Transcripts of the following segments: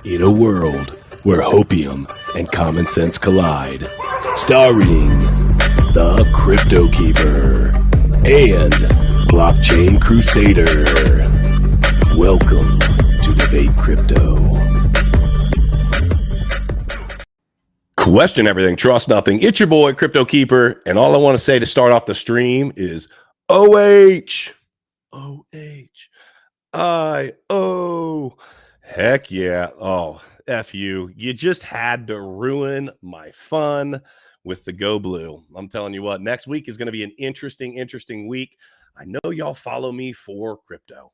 In a world where hopium and common sense collide, starring the CryptoKeeper and BlockchainCrusader. Welcome to Debate Crypto. Question everything, trust nothing. It's your boy CryptoKeeper, and all I want to say to start off the stream is OH. I-O. Heck yeah. Oh, F you. You just had to ruin my fun with the Go Blue. I'm telling you what, next week is going to be an interesting week. I know y'all follow me for crypto,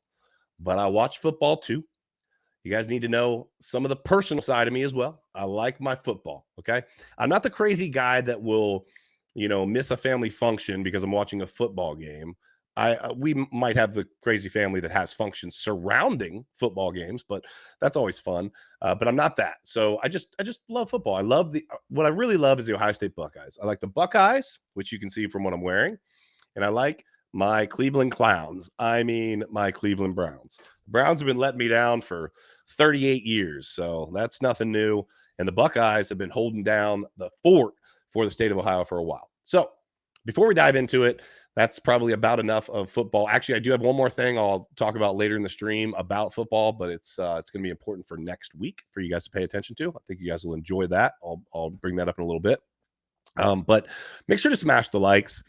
but I watch football too. You guys need to know some of the personal side of me as well. I like my football, okay? I'm not the crazy guy that will, miss a family function because I'm watching a football game. We might have the crazy family that has functions surrounding football games, but that's always fun. But I'm not that. So I just love football. I love what I really love is the Ohio State Buckeyes. I like the Buckeyes, which you can see from what I'm wearing, and I like my Cleveland Clowns. I mean, my Cleveland Browns. The Browns have been letting me down for 38 years, so that's nothing new. And the Buckeyes have been holding down the fort for the state of Ohio for a while. So before we dive into it, that's probably about enough of football. Actually, I do have one more thing I'll talk about later in the stream about football, but it's going to be important for next week for you guys to pay attention to. I think you guys will enjoy that. I'll bring that up in a little bit. But make sure to smash the likes.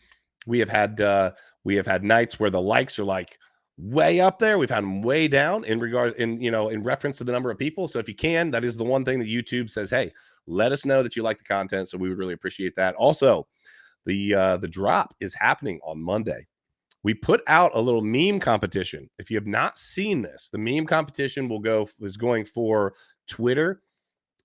We have had nights where the likes are like way up there. We've had them way down in reference to the number of people. So if you can, that is the one thing that YouTube says, hey, let us know that you like the content. So we would really appreciate that. Also, the drop is happening on Monday. We put out a little meme competition. If you have not seen this, the meme competition is going for Twitter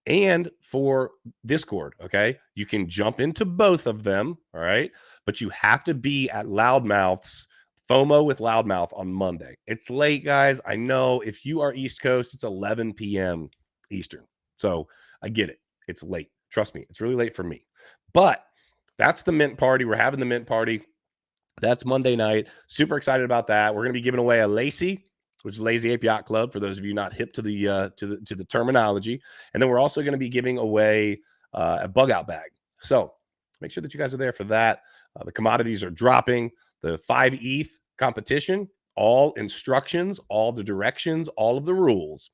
and for Discord. Okay, you can jump into both of them. All right, but you have to be at Loudmouth's FOMO with Loudmouth on Monday. It's late, guys. I know if you are East Coast, it's 11 p.m. Eastern. So I get it. It's late. Trust me, it's really late for me. But that's the mint party. We're having the mint party. That's Monday night. Super excited about that. We're going to be giving away a Lacy, which is Lazy Ape Yacht Club, for those of you not hip to the terminology. And then we're also going to be giving away a bug out bag. So make sure that you guys are there for that. The commodities are dropping. The 5 ETH competition, all instructions, all the directions, all of the rules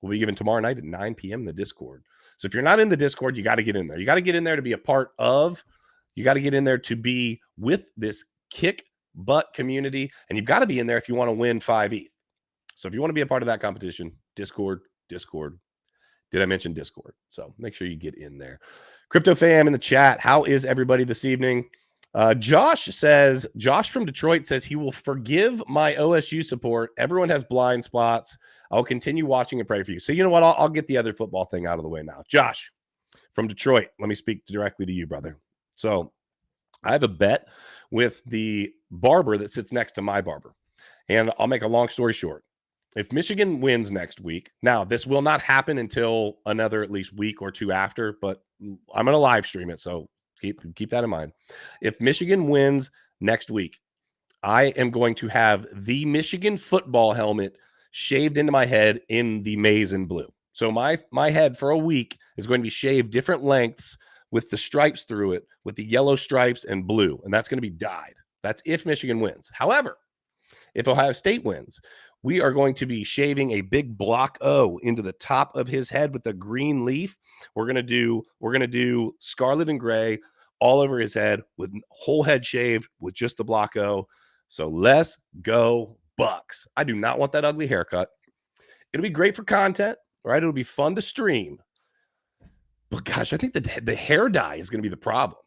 will be given tomorrow night at 9 p.m. in the Discord. So if you're not in the Discord, you got to get in there. You got to get in there to be a part of. You got to get in there to be with this kick butt community, and you've got to be in there if you want to win 5 ETH. So if you want to be a part of that competition, Discord. Did I mention Discord? So make sure you get in there. Crypto fam in the chat, how is everybody this evening? Josh from Detroit says he will forgive my OSU support. Everyone has blind spots. I'll continue watching and pray for you. So you know what? I'll get the other football thing out of the way now. Josh from Detroit, let me speak directly to you, brother. So I have a bet with the barber that sits next to my barber. And I'll make a long story short. If Michigan wins next week, now this will not happen until another at least week or two after, but I'm going to live stream it. So keep that in mind. If Michigan wins next week, I am going to have the Michigan football helmet shaved into my head in the maize and blue. So my head for a week is going to be shaved different lengths with the stripes through it, with the yellow stripes and blue, and that's going to be dyed. That's if Michigan wins. However, if Ohio State wins, we are going to be shaving a big block O into the top of his head with a green leaf. We're going to do scarlet and gray all over his head with whole head shaved with just the block O. So let's go Bucks. I do not want that ugly haircut. It'll be great for content, right? It'll be fun to stream. But gosh, I think the hair dye is going to be the problem,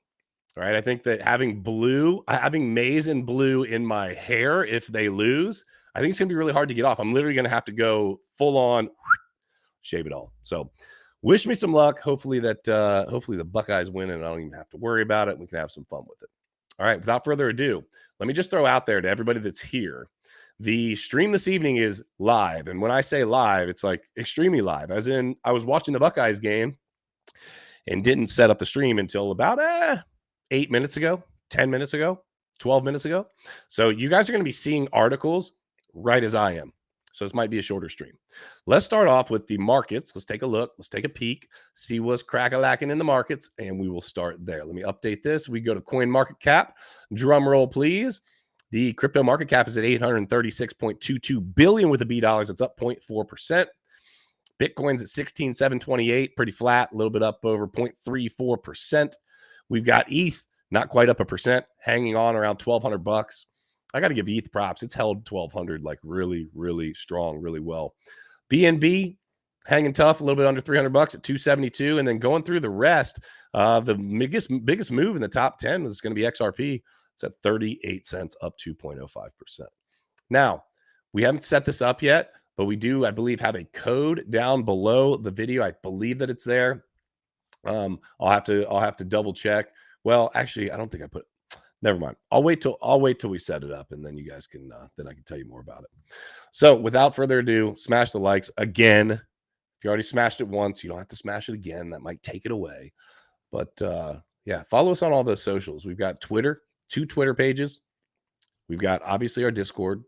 right? I think that having maize and blue in my hair, if they lose, I think it's going to be really hard to get off. I'm literally going to have to go full on shave it all. So wish me some luck. Hopefully the Buckeyes win and I don't even have to worry about it. We can have some fun with it. All right, without further ado, let me just throw out there to everybody that's here. The stream this evening is live. And when I say live, it's like extremely live, as in I was watching the Buckeyes game and didn't set up the stream until about 8 minutes ago, 10 minutes ago, 12 minutes ago. So you guys are going to be seeing articles right as I am. So this might be a shorter stream. Let's start off with the markets. Let's take a look. Let's take a peek, see what's crack-a-lacking in the markets, and we will start there. Let me update this. We go to coin market cap. Drum roll, please. The crypto market cap is at 836.22 billion with the B dollars. It's up 0.4%. Bitcoin's at 16,728, pretty flat, a little bit up over 0.34%. We've got ETH, not quite up 1%, hanging on around 1,200 bucks. I got to give ETH props. It's held 1,200 like really, really strong, really well. BNB hanging tough, a little bit under 300 bucks at 272, and then going through the rest. The biggest move in the top 10 was going to be XRP. It's at 38 cents, up 2.05%. Now, we haven't set this up yet, but we do, I believe, have a code down below the video. I believe that it's there. I'll have to double check. Well, actually, I don't think I put it. Never mind. I'll wait till we set it up, and then you guys can then I can tell you more about it. So without further ado, smash the likes again. If you already smashed it once, you don't have to smash it again. That might take it away. But yeah, follow us on all those socials. We've got Twitter, 2 Twitter pages. We've got obviously our Discord.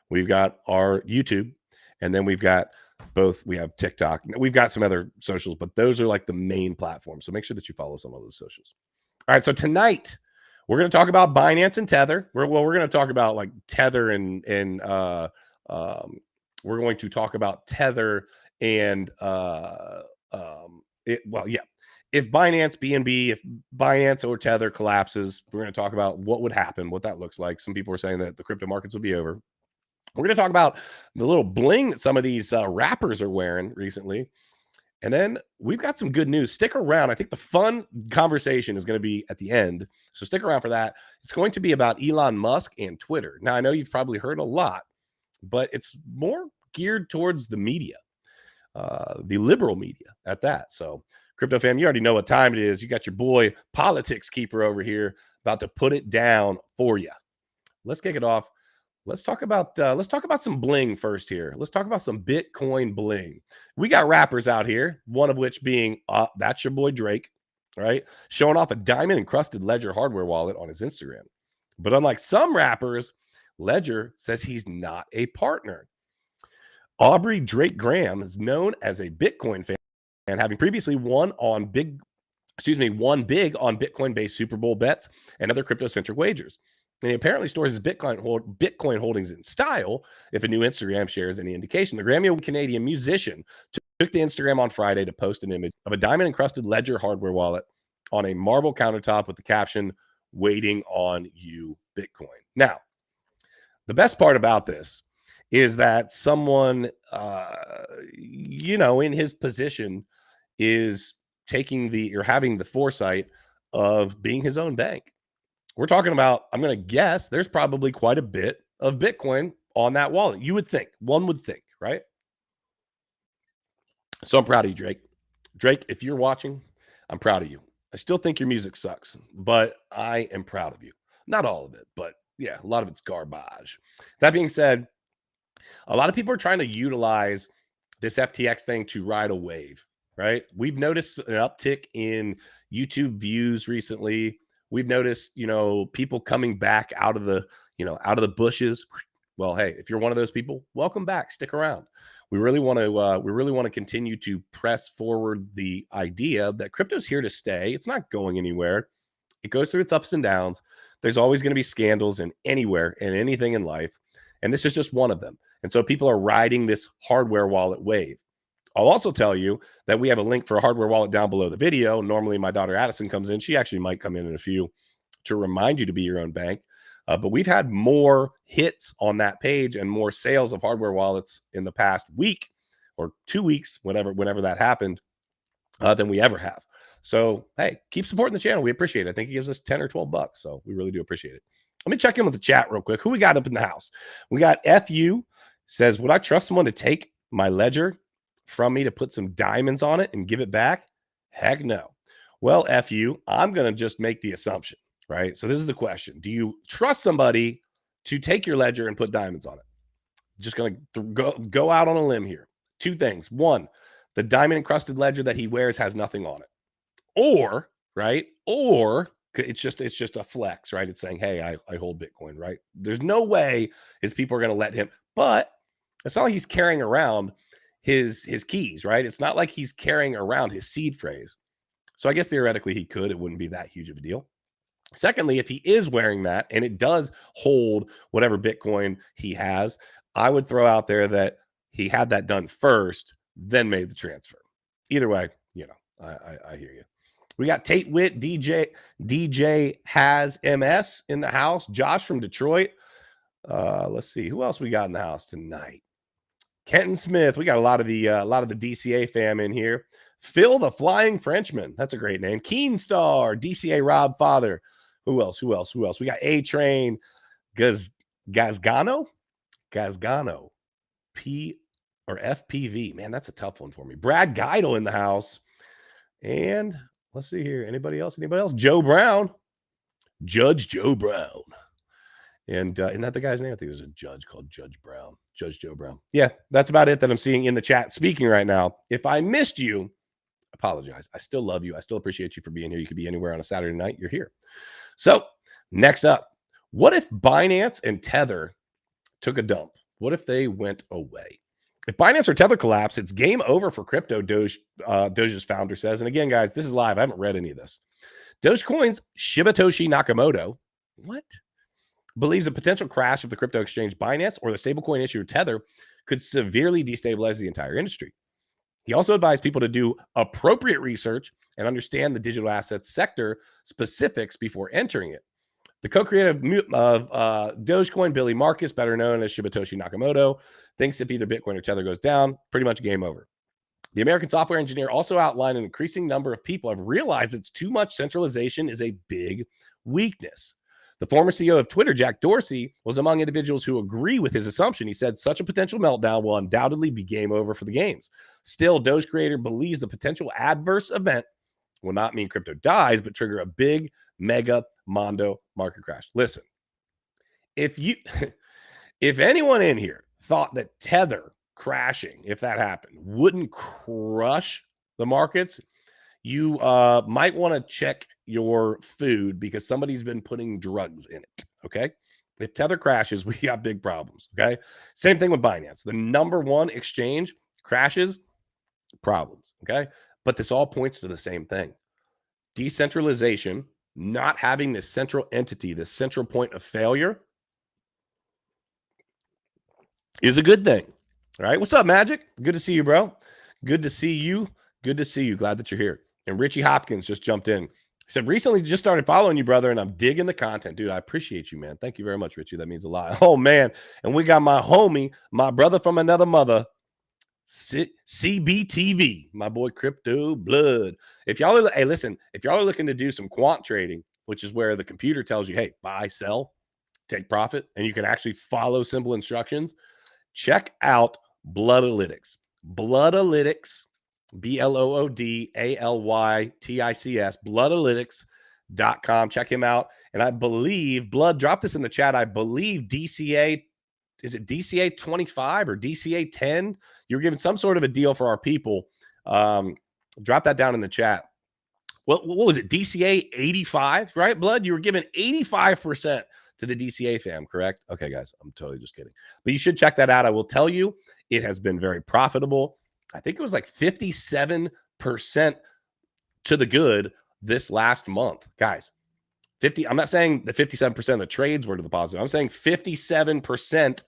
We've got our YouTube, and then we've got both. We have TikTok. We've got some other socials, but those are like the main platforms. So make sure that you follow us on all those socials. All right. So tonight we're going to talk about Binance and Tether. We're going to talk about like Tether and we're going to talk about Tether and if Binance, BNB, if Binance or Tether collapses, we're going to talk about what would happen, what that looks like. Some people are saying that the crypto markets will be over. We're going to talk about the little bling that some of these rappers are wearing recently. And then we've got some good news. Stick around. I think the fun conversation is going to be at the end. So stick around for that. It's going to be about Elon Musk and Twitter. Now, I know you've probably heard a lot, but it's more geared towards the media, the liberal media at that. So crypto fam, you already know what time it is. You got your boy Politics Keeper over here about to put it down for you. Let's kick it off. Let's talk about some bling first here. Let's talk about some Bitcoin bling. We got rappers out here, one of which being that's your boy Drake, right? Showing off a diamond encrusted Ledger hardware wallet on his Instagram. But unlike some rappers, Ledger says he's not a partner. Aubrey Drake Graham is known as a Bitcoin fan and having previously won big on Bitcoin-based Super Bowl bets and other crypto-centric wagers. And he apparently stores his Bitcoin holdings in style. If a new Instagram shares any indication, the Grammy Canadian musician took to Instagram on Friday to post an image of a diamond-encrusted Ledger hardware wallet on a marble countertop with the caption, "Waiting on you, Bitcoin." Now, the best part about this is that someone, in his position is having the foresight of being his own bank. We're talking about, I'm going to guess, there's probably quite a bit of Bitcoin on that wallet. One would think, right? So I'm proud of you, Drake. Drake, if you're watching, I'm proud of you. I still think your music sucks, but I am proud of you. Not all of it, but yeah, a lot of it's garbage. That being said, a lot of people are trying to utilize this FTX thing to ride a wave, right? We've noticed an uptick in YouTube views recently. We've noticed, people coming back out of the bushes. Well, hey, if you're one of those people, welcome back. Stick around. We really want to continue to press forward the idea that crypto's here to stay. It's not going anywhere. It goes through its ups and downs. There's always going to be scandals in anywhere and anything in life. And this is just one of them. And so people are riding this hardware wallet wave. I'll also tell you that we have a link for a hardware wallet down below the video. Normally, my daughter Addison comes in. She actually might come in a few to remind you to be your own bank. But we've had more hits on that page and more sales of hardware wallets in the past week or 2 weeks, whenever that happened, than we ever have. So, hey, keep supporting the channel. We appreciate it. I think he gives us 10 or 12 bucks. So we really do appreciate it. Let me check in with the chat real quick. Who we got up in the house? We got FU says, would I trust someone to take my ledger from me to put some diamonds on it and give it back? Heck no. Well, FU, I'm going to just make the assumption, right? So this is the question. Do you trust somebody to take your ledger and put diamonds on it? Just going to go out on a limb here. 2 things. 1, the diamond encrusted ledger that he wears has nothing on it. Or it's just a flex, right? It's saying, hey, I hold Bitcoin, right? There's no way his people are going to let him. But It's not like he's carrying around his keys, right? It's not like he's carrying around his seed phrase. So I guess theoretically he could. It wouldn't be that huge of a deal. Secondly, if he is wearing that and it does hold whatever Bitcoin he has, I would throw out there that he had that done first, then made the transfer. Either way, I hear you. We got Tate Witt, DJ has MS in the house. Josh from Detroit. Let's see who else we got in the house tonight. Kenton Smith. We got a lot of the DCA fam in here. Phil the Flying Frenchman. That's a great name. Keenstar, DCA Rob Father. Who else? We got A Train, Gazgano, P or FPV. Man, that's a tough one for me. Brad Geidel in the house. And let's see here. Anybody else? Joe Brown. Judge Joe Brown. And isn't that the guy's name? I think there's a judge called Judge Brown. Judge Joe Brown. Yeah, that's about it that I'm seeing in the chat speaking right now. If I missed you, apologize. I still love you. I still appreciate you for being here. You could be anywhere on a Saturday night. You're here. So next up, what if Binance and Tether took a dump? What if they went away? If Binance or Tether collapse, it's game over for crypto, Doge's founder says. And again, guys, this is live. I haven't read any of this. Dogecoin's Shibatoshi Nakamoto, believes a potential crash of the crypto exchange Binance or the stablecoin issuer Tether could severely destabilize the entire industry. He also advised people to do appropriate research and understand the digital assets sector specifics before entering it. The co-creator of Dogecoin, Billy Marcus, better known as Shibatoshi Nakamoto, thinks if either Bitcoin or Tether goes down, pretty much game over. The American software engineer also outlined an increasing number of people have realized it's too much centralization is a big weakness. The former CEO of Twitter, Jack Dorsey, was among individuals who agree with his assumption. He said such a potential meltdown will undoubtedly be game over for the games. Still, Doge creator believes the potential adverse event will not mean crypto dies, but trigger a big, mega, mondo market crash. Listen, if anyone in here thought that Tether crashing, if that happened, wouldn't crush the markets, you might want to check your food because somebody's been putting drugs in it, okay? If Tether crashes, we got big problems, okay? Same thing with Binance. The number one exchange crashes, problems, okay? But this all points to the same thing. Decentralization, not having this central entity, this central point of failure is a good thing, all right? What's up, Magic? Good to see you, bro. Good to see you. Glad that you're here. And Richie Hopkins just jumped in. He said, recently just started following you, brother, and I'm digging the content. Dude, I appreciate you, man. Thank you very much, Richie. That means a lot. Oh, man. And we got my homie, my brother from another mother, CBTV, my boy Crypto Blood. If y'all are, hey, listen, if y'all are looking to do some quant trading, which is where the computer tells you, hey, buy, sell, take profit, and you can actually follow simple instructions, check out Bloodalytics. Bloodalytics. BLOODALYTICS, bloodalytics.com. Check him out. And I believe, Blood, drop this in the chat. I believe DCA, is it DCA 25 or DCA 10? You're giving some sort of a deal for our people. Drop that down in the chat. What was it? DCA 85, right, Blood? You were giving 85% to the DCA fam, correct? Okay, guys, I'm totally just kidding. But you should check that out. I will tell you, it has been very profitable. I think it was like 57% to the good this last month. Guys, I'm not saying the 57% of the trades were to the positive. I'm saying 57%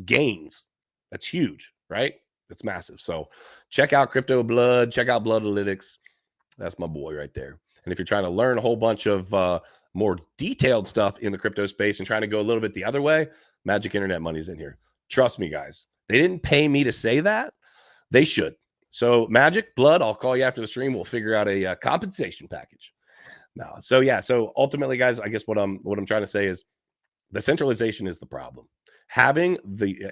gains. That's huge, right? That's massive. So check out Crypto Blood. Check out Bloodalytics. That's my boy right there. And if you're trying to learn a whole bunch of more detailed stuff in the crypto space and trying to go a little bit the other way, Magic Internet Money's in here. Trust me, guys. They didn't pay me to say that. They should. So Magic, Blood, I'll call you after the stream. We'll figure out a compensation package. No. So yeah. So ultimately, guys, I guess what I'm trying to say is the centralization is the problem. Having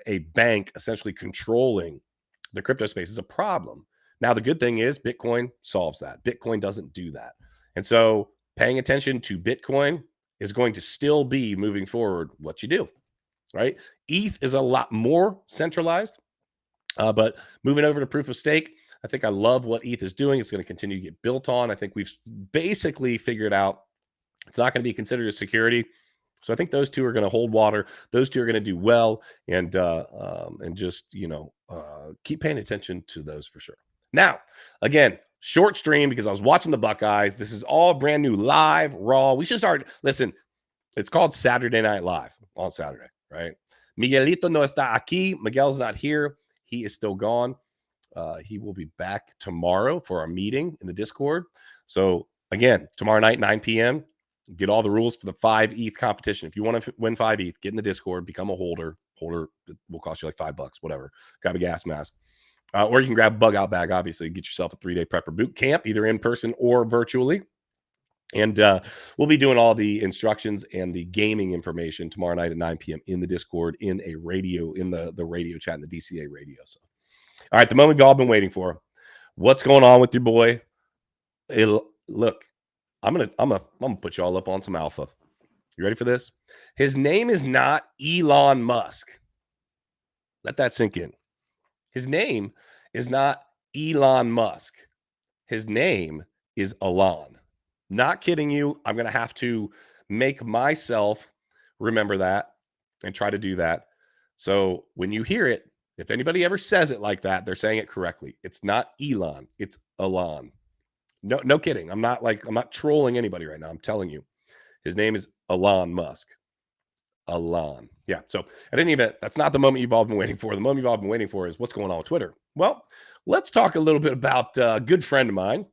a bank essentially controlling the crypto space is a problem. Now, the good thing is Bitcoin solves that. Bitcoin doesn't do that. And so paying attention to Bitcoin is going to still be moving forward what you do, right? ETH is a lot more centralized. But moving over to proof of stake, I think I love what ETH is doing. It's going to continue to get built on. I think we've basically figured out it's not going to be considered a security. So I think those two are going to hold water. Those two are going to do well, and just keep paying attention to those for sure. Now, again, short stream because I was watching the Buckeyes. This is all brand new, live, raw. We should start. Listen, it's called Saturday Night Live on Saturday, right? Miguelito no está aquí. Miguel's not here. He is still gone. He will be back tomorrow for our meeting in the Discord. So again, tomorrow night, 9 p.m., get all the rules for the 5 ETH competition. If you want to win 5 ETH, get in the Discord, become a holder. Holder will cost you like $5, whatever. Grab a gas mask. Or you can grab a bug out bag, obviously. Get yourself a 3-day prepper boot camp, either in person or virtually. And we'll be doing all the instructions and the gaming information tomorrow night at 9 p.m. in the Discord, in a radio, in the radio chat, in the DCA radio. So, all right, the moment we've all been waiting for. What's going on with your boy? Look, I'm gonna put you all up on some alpha. You ready for this? His name is not Elon Musk. Let that sink in. His name is not Elon Musk. His name is Elon. Not kidding you. I'm going to have to make myself remember that and try to do that. So when you hear it, if anybody ever says it like that, they're saying it correctly. It's not Elon. It's Elon. No kidding. I'm not trolling anybody right now. I'm telling you. His name is Elon Musk. Elon. Yeah. So at any event, that's not the moment you've all been waiting for. The moment you've all been waiting for is what's going on with Twitter. Well, let's talk a little bit about a good friend of mine,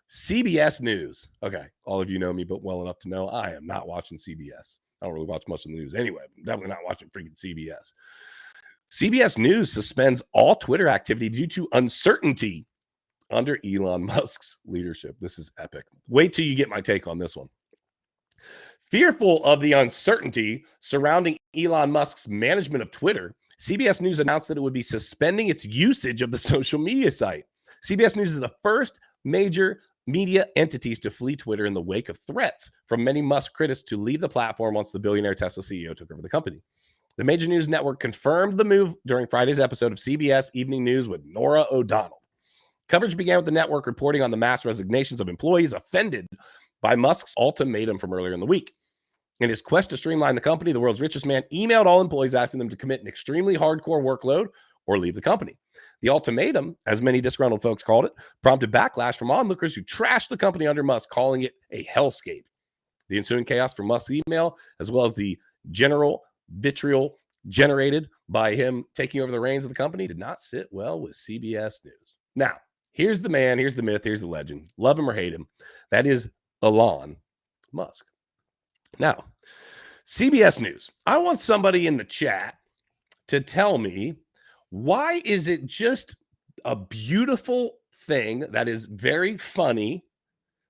CBS News. Okay. All of you know me, but well enough to know I am not watching CBS. I don't really watch much of the news anyway. I'm definitely not watching freaking CBS. CBS News suspends all Twitter activity due to uncertainty under Elon Musk's leadership. This is epic. Wait till you get my take on this one. Fearful of the uncertainty surrounding Elon Musk's management of Twitter, CBS News announced that it would be suspending its usage of the social media site. CBS News is the first major media entities to flee Twitter in the wake of threats from many Musk critics to leave the platform once the billionaire Tesla CEO took over the company. The major news network confirmed the move during Friday's episode of CBS Evening News with Norah O'Donnell. Coverage began with the network reporting on the mass resignations of employees offended by Musk's ultimatum from earlier in the week. In his quest to streamline the company, the world's richest man emailed all employees asking them to commit an extremely hardcore workload or leave the company. The ultimatum, as many disgruntled folks called it, prompted backlash from onlookers who trashed the company under Musk, calling it a hellscape. The ensuing chaos from Musk's email, as well as the general vitriol generated by him taking over the reins of the company, did not sit well with CBS News. Now, here's the man, here's the myth, here's the legend. Love him or hate him. That is Elon Musk. Now, CBS News. I want somebody in the chat to tell me, why is it just a beautiful thing that is very funny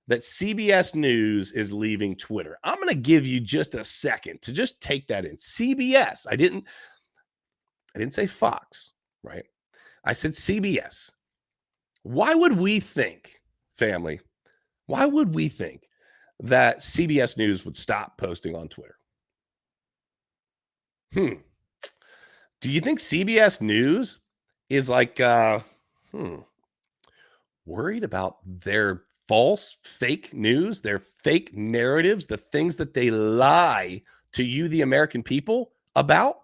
that CBS News is leaving Twitter? I'm going to give you just a second to just take that in. CBS. I didn't say Fox, right? I said CBS. Why would we think, family, why would we think that CBS News would stop posting on Twitter? Do you think CBS News is like worried about their false, fake news, their fake narratives, the things that they lie to you, the American people, about,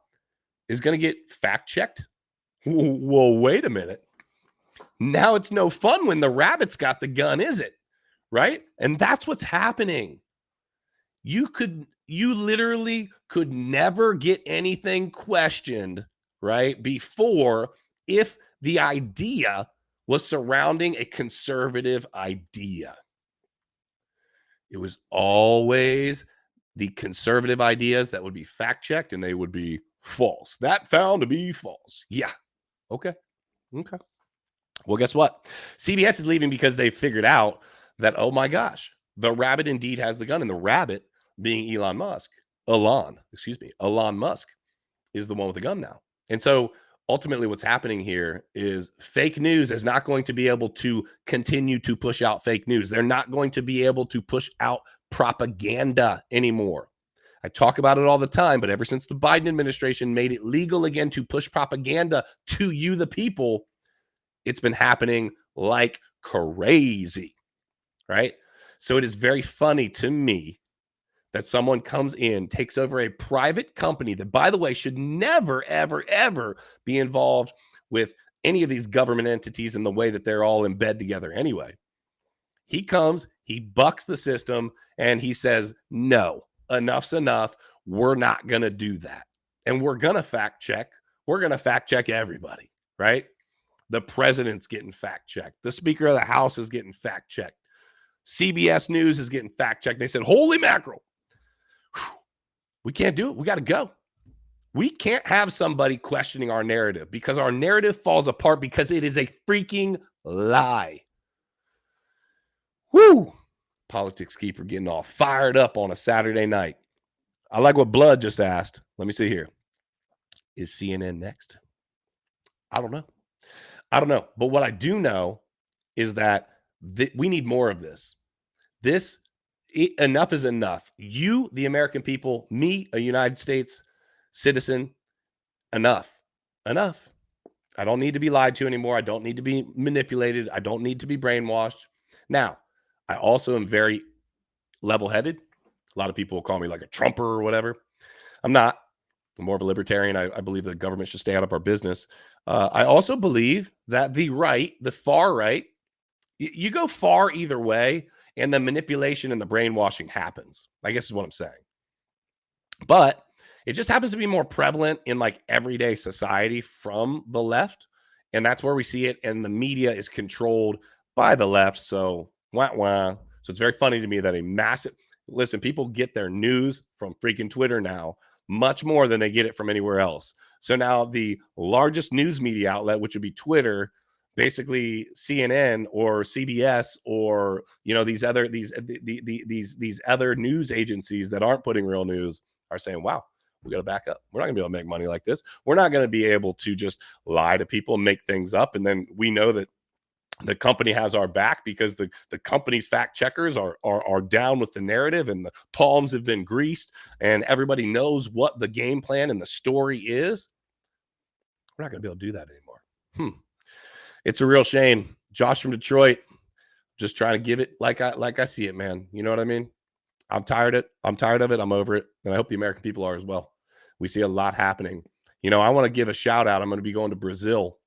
is going to get fact-checked? Well, wait a minute. Now it's no fun when the rabbit's got the gun, is it? Right? And that's what's happening. You literally could never get anything questioned, right, before, if the idea was surrounding a conservative idea. It was always the conservative ideas that would be fact-checked, and they would be false. That found to be false. Yeah. Okay. Well, guess what? CBS is leaving because they figured out that, oh my gosh, the rabbit indeed has the gun, and the rabbit being Elon Musk is the one with the gun now. And so ultimately what's happening here is fake news is not going to be able to continue to push out fake news. They're not going to be able to push out propaganda anymore. I talk about it all the time, but ever since the Biden administration made it legal again to push propaganda to you, the people, it's been happening like crazy, right? So it is very funny to me that someone comes in, takes over a private company that, by the way, should never, ever, ever be involved with any of these government entities in the way that they're all in bed together anyway. He comes, he bucks the system, and he says, no, enough's enough. We're not going to do that. And we're going to fact check. We're going to fact check everybody, right? The president's getting fact checked. The Speaker of the House is getting fact checked. CBS News is getting fact checked. They said, holy mackerel. We can't do it. We got to go. We can't have somebody questioning our narrative because our narrative falls apart because it is a freaking lie. Woo! Politics Keeper getting all fired up on a Saturday night. I like what Blood just asked. Let me see here. Is CNN next? I don't know. But what I do know is that we need more of this. Enough is enough. You, the American people, me, a United States citizen, enough. I don't need to be lied to anymore. I don't need to be manipulated. I don't need to be brainwashed. Now, I also am very level-headed. A lot of people will call me like a Trumper or whatever. I'm not. I'm more of a libertarian. I believe the government should stay out of our business. I also believe that the right, the far right, you go far either way, and the manipulation and the brainwashing happens. I guess is what I'm saying. But it just happens to be more prevalent in like everyday society from the left. And that's where we see it. And the media is controlled by the left. So, So it's very funny to me that listen, people get their news from freaking Twitter now much more than they get it from anywhere else. So now the largest news media outlet, which would be Twitter, basically CNN or CBS or, you know, these other news agencies that aren't putting real news are saying, wow, we got to back up. We're not gonna be able to make money like this. We're not going to be able to just lie to people and make things up. And then we know that the company has our back because the company's fact checkers are down with the narrative and the palms have been greased and everybody knows what the game plan and the story is. We're not going to be able to do that anymore. It's a real shame. Josh from Detroit, just trying to give it like I see it, man. You know what I mean? I'm tired of it. I'm over it. And I hope the American people are as well. We see a lot happening. You know, I want to give a shout out. I'm going to be going to Brazil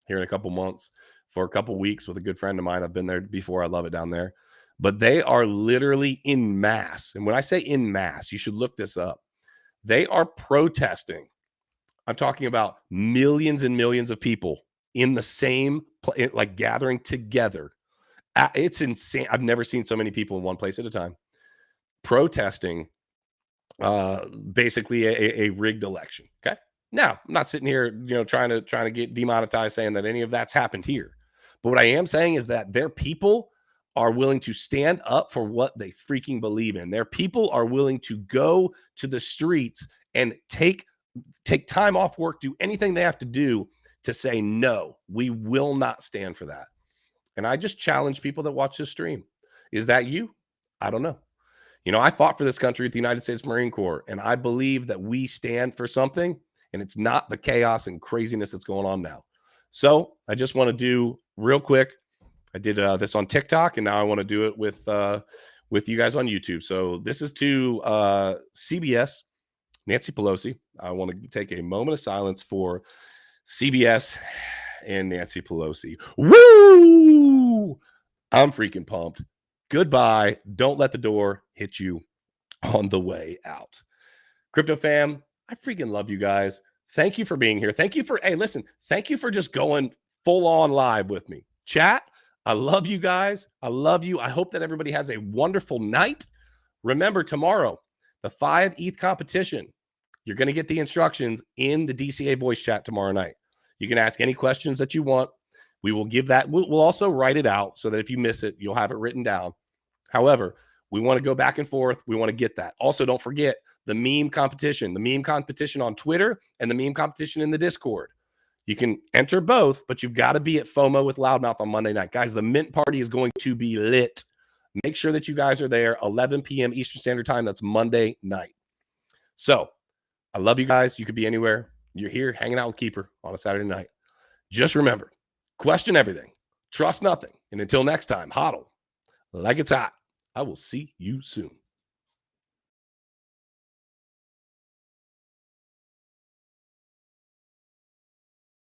here in a couple months for a couple weeks with a good friend of mine. I've been there before. I love it down there. But they are literally in mass. And when I say in mass, you should look this up. They are protesting. I'm talking about millions and millions of people in the same place, like gathering together. It's insane. I've never seen so many people in one place at a time protesting basically a rigged election. Okay. Now, I'm not sitting here, you know, trying to get demonetized saying that any of that's happened here. But what I am saying is that their people are willing to stand up for what they freaking believe in. Their people are willing to go to the streets and take time off work, do anything they have to do to say, no, we will not stand for that. And I just challenge people that watch this stream. Is that you? I don't know. You know, I fought for this country at the United States Marine Corps, and I believe that we stand for something, and it's not the chaos and craziness that's going on now. So I just want to do real quick. I did this on TikTok, and now I want to do it with you guys on YouTube. So this is to CBS, Nancy Pelosi. I want to take a moment of silence for CBS and Nancy Pelosi. Woo! I'm freaking pumped. Goodbye. Don't let the door hit you on the way out. Crypto fam, I freaking love you guys. Thank you for being here. Thank you for, hey, listen, thank you for just going full on live with me. Chat, I love you guys. I love you. I hope that everybody has a wonderful night. Remember, tomorrow, the 5 ETH competition. You're going to get the instructions in the DCA voice chat tomorrow night. You can ask any questions that you want. We will give that. We'll also write it out so that if you miss it, you'll have it written down. However, we want to go back and forth. We want to get that. Also, don't forget the meme competition on Twitter and the meme competition in the Discord. You can enter both, but you've got to be at FOMO with Loudmouth on Monday night. Guys, the mint party is going to be lit. Make sure that you guys are there, 11 p.m. Eastern Standard Time. That's Monday night. So I love you guys. You could be anywhere. You're here hanging out with Keeper on a Saturday night. Just remember, question everything, trust nothing. And until next time, hodl like it's hot. I will see you soon.